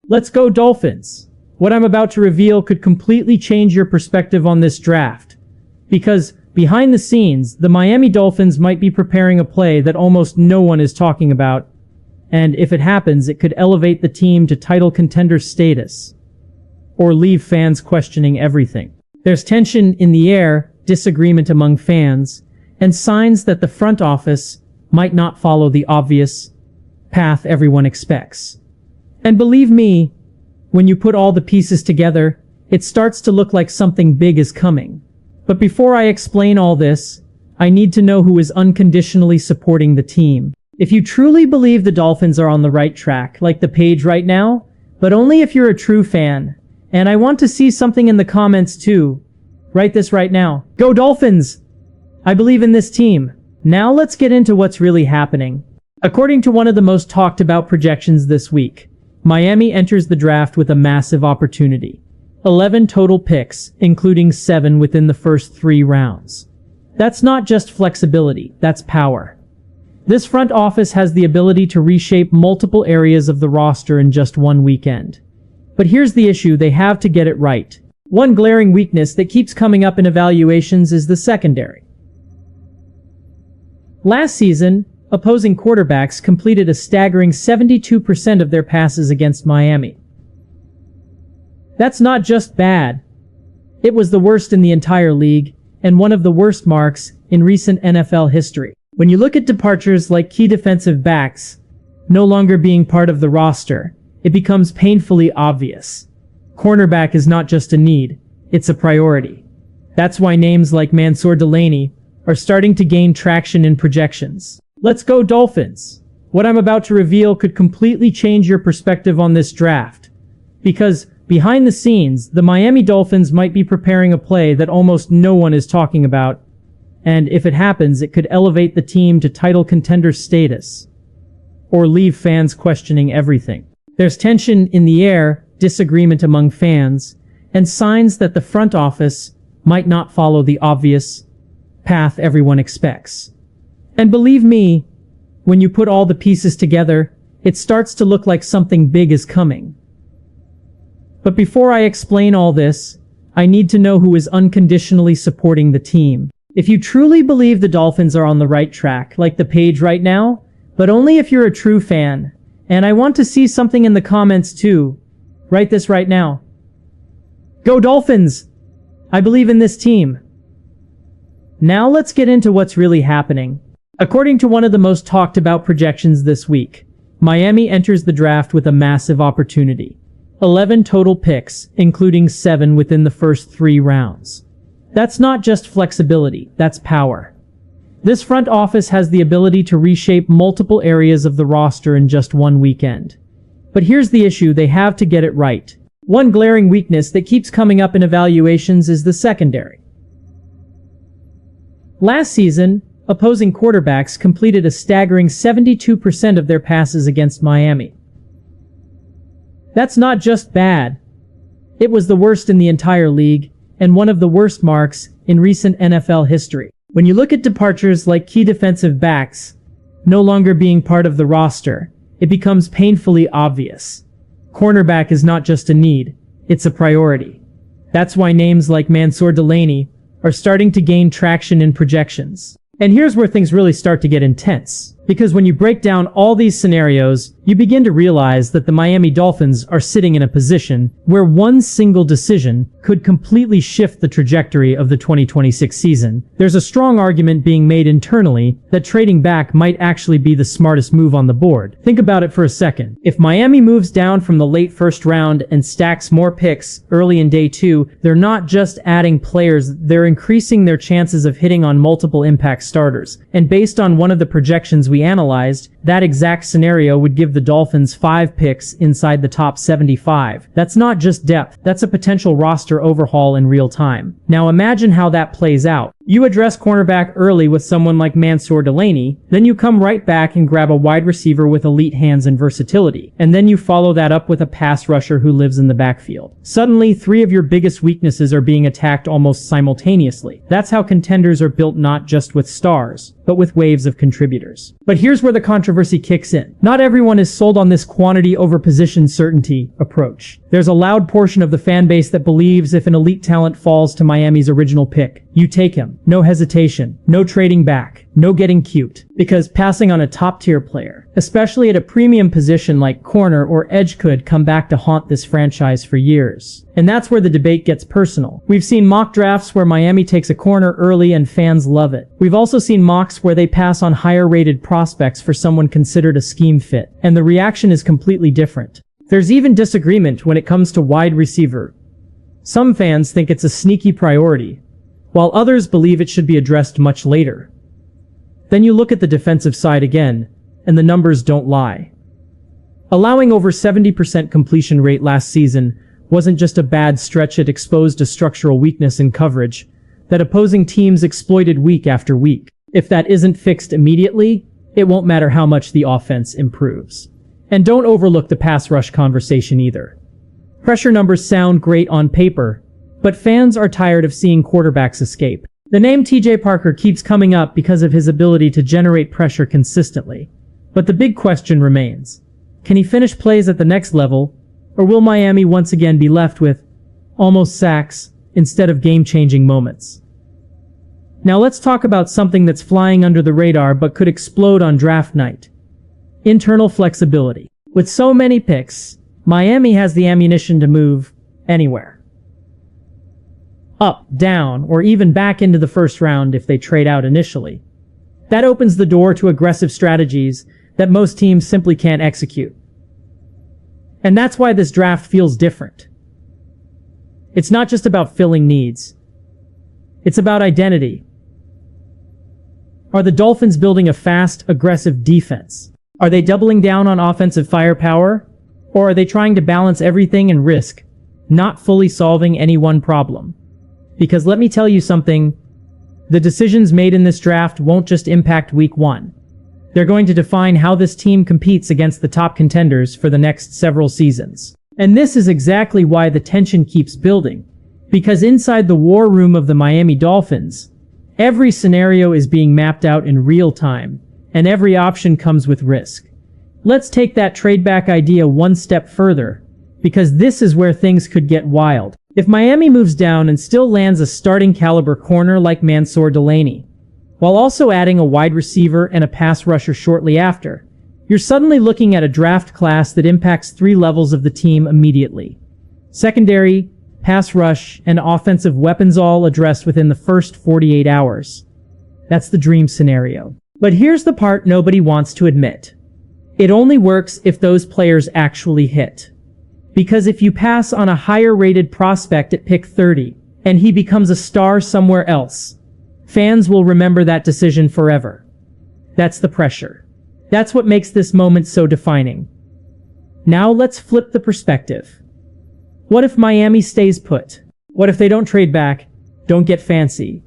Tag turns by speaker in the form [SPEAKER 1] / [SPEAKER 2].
[SPEAKER 1] Let's go Dolphins! What I'm about to reveal could completely change your perspective on this draft. Because, behind the scenes, the Miami Dolphins might be preparing a play that almost no one is talking about. And if it happens, it could elevate the team to title contender status. Or leave fans questioning everything. There's tension in the air, disagreement among fans, and signs that the front office might not follow the obvious path everyone expects. And believe me, when you put all the pieces together, it starts to look like something big is coming. But before I explain all this, I need to know who is unconditionally supporting the team. If you truly believe the Dolphins are on the right track, like the page right now, but only if you're a true fan. And I want to see something in the comments too. Write this right now. Go Dolphins! I believe in this team. Now let's get into what's really happening. According to one of the most talked about projections this week, Miami enters the draft with a massive opportunity. 11 total picks, including 7 within the first 3 rounds. That's not just flexibility, that's power. This front office has the ability to reshape multiple areas of the roster in just one weekend. But here's the issue, they have to get it right. One glaring weakness that keeps coming up in evaluations is the secondary. Last season, opposing quarterbacks completed a staggering 72% of their passes against Miami. That's not just bad. It was the worst in the entire league, and one of the worst marks in recent NFL history. When you look at departures like key defensive backs no longer being part of the roster, it becomes painfully obvious. Cornerback is not just a need, it's a priority. That's why names like Mansour Delaney are starting to gain traction in projections. Let's go Dolphins! What I'm about to reveal could completely change your perspective on this draft. Because, behind the scenes, the Miami Dolphins might be preparing a play that almost no one is talking about. And if it happens, it could elevate the team to title contender status. Or leave fans questioning everything. There's tension in the air, disagreement among fans, and signs that the front office might not follow the obvious path everyone expects. And believe me, when you put all the pieces together, it starts to look like something big is coming. But before I explain all this, I need to know who is unconditionally supporting the team. If you truly believe the Dolphins are on the right track, like the page right now, but only if you're a true fan. And I want to see something in the comments too. Write this right now. Go Dolphins! I believe in this team. Now let's get into what's really happening. According to one of the most talked about projections this week, Miami enters the draft with a massive opportunity. 11 total picks, including 7 within the first 3 rounds. That's not just flexibility, that's power. This front office has the ability to reshape multiple areas of the roster in just one weekend. But here's the issue, they have to get it right. One glaring weakness that keeps coming up in evaluations is the secondary. Last season, opposing quarterbacks completed a staggering 72% of their passes against Miami. That's not just bad. It was the worst in the entire league, and one of the worst marks in recent NFL history. When you look at departures like key defensive backs no longer being part of the roster, it becomes painfully obvious. Cornerback is not just a need, it's a priority. That's why names like Mansour Delaney are starting to gain traction in projections. And here's where things really start to get intense. Because when you break down all these scenarios, you begin to realize that the Miami Dolphins are sitting in a position where one single decision could completely shift the trajectory of the 2026 season. There's a strong argument being made internally that trading back might actually be the smartest move on the board. Think about it for a second. If Miami moves down from the late first round and stacks more picks early in day 2, they're not just adding players, they're increasing their chances of hitting on multiple impact starters. And based on one of the projections we analyzed, that exact scenario would give the Dolphins 5 picks inside the top 75. That's not just depth, that's a potential roster overhaul in real time. Now imagine how that plays out. You address cornerback early with someone like Mansour Delaney, then you come right back and grab a wide receiver with elite hands and versatility, and then you follow that up with a pass rusher who lives in the backfield. Suddenly, three of your biggest weaknesses are being attacked almost simultaneously. That's how contenders are built, not just with stars, but with waves of contributors. But here's where the controversy kicks in. Not everyone is sold on this quantity over position certainty approach. There's a loud portion of the fan base that believes if an elite talent falls to Miami's original pick, you take him. No hesitation, no trading back, no getting cute. Because passing on a top-tier player, especially at a premium position like corner or edge, could come back to haunt this franchise for years. And that's where the debate gets personal. We've seen mock drafts where Miami takes a corner early and fans love it. We've also seen mocks where they pass on higher-rated prospects for someone considered a scheme fit, and the reaction is completely different. There's even disagreement when it comes to wide receiver. Some fans think it's a sneaky priority, while others believe it should be addressed much later. Then you look at the defensive side again, and the numbers don't lie. Allowing over 70% completion rate last season wasn't just a bad stretch, it exposed a structural weakness in coverage that opposing teams exploited week after week. If that isn't fixed immediately, it won't matter how much the offense improves. And don't overlook the pass rush conversation either. Pressure numbers sound great on paper, but fans are tired of seeing quarterbacks escape. The name TJ Parker keeps coming up because of his ability to generate pressure consistently. But the big question remains. Can he finish plays at the next level, or will Miami once again be left with almost sacks instead of game-changing moments? Now let's talk about something that's flying under the radar but could explode on draft night. Internal flexibility. With so many picks, Miami has the ammunition to move anywhere. Up, down, or even back into the first round if they trade out initially. That opens the door to aggressive strategies that most teams simply can't execute. And that's why this draft feels different. It's not just about filling needs. It's about identity. Are the Dolphins building a fast, aggressive defense? Are they doubling down on offensive firepower? Or are they trying to balance everything and risk not fully solving any one problem? Because let me tell you something, the decisions made in this draft won't just impact week one. They're going to define how this team competes against the top contenders for the next several seasons. And this is exactly why the tension keeps building. Because inside the war room of the Miami Dolphins, every scenario is being mapped out in real time, and every option comes with risk. Let's take that trade back idea one step further, because this is where things could get wild. If Miami moves down and still lands a starting caliber corner like Mansour Delaney, while also adding a wide receiver and a pass rusher shortly after, you're suddenly looking at a draft class that impacts three levels of the team immediately. Secondary, pass rush, and offensive weapons all addressed within the first 48 hours. That's the dream scenario. But here's the part nobody wants to admit. It only works if those players actually hit. Because if you pass on a higher-rated prospect at pick 30, and he becomes a star somewhere else, fans will remember that decision forever. That's the pressure. That's what makes this moment so defining. Now let's flip the perspective. What if Miami stays put? What if they don't trade back, don't get fancy,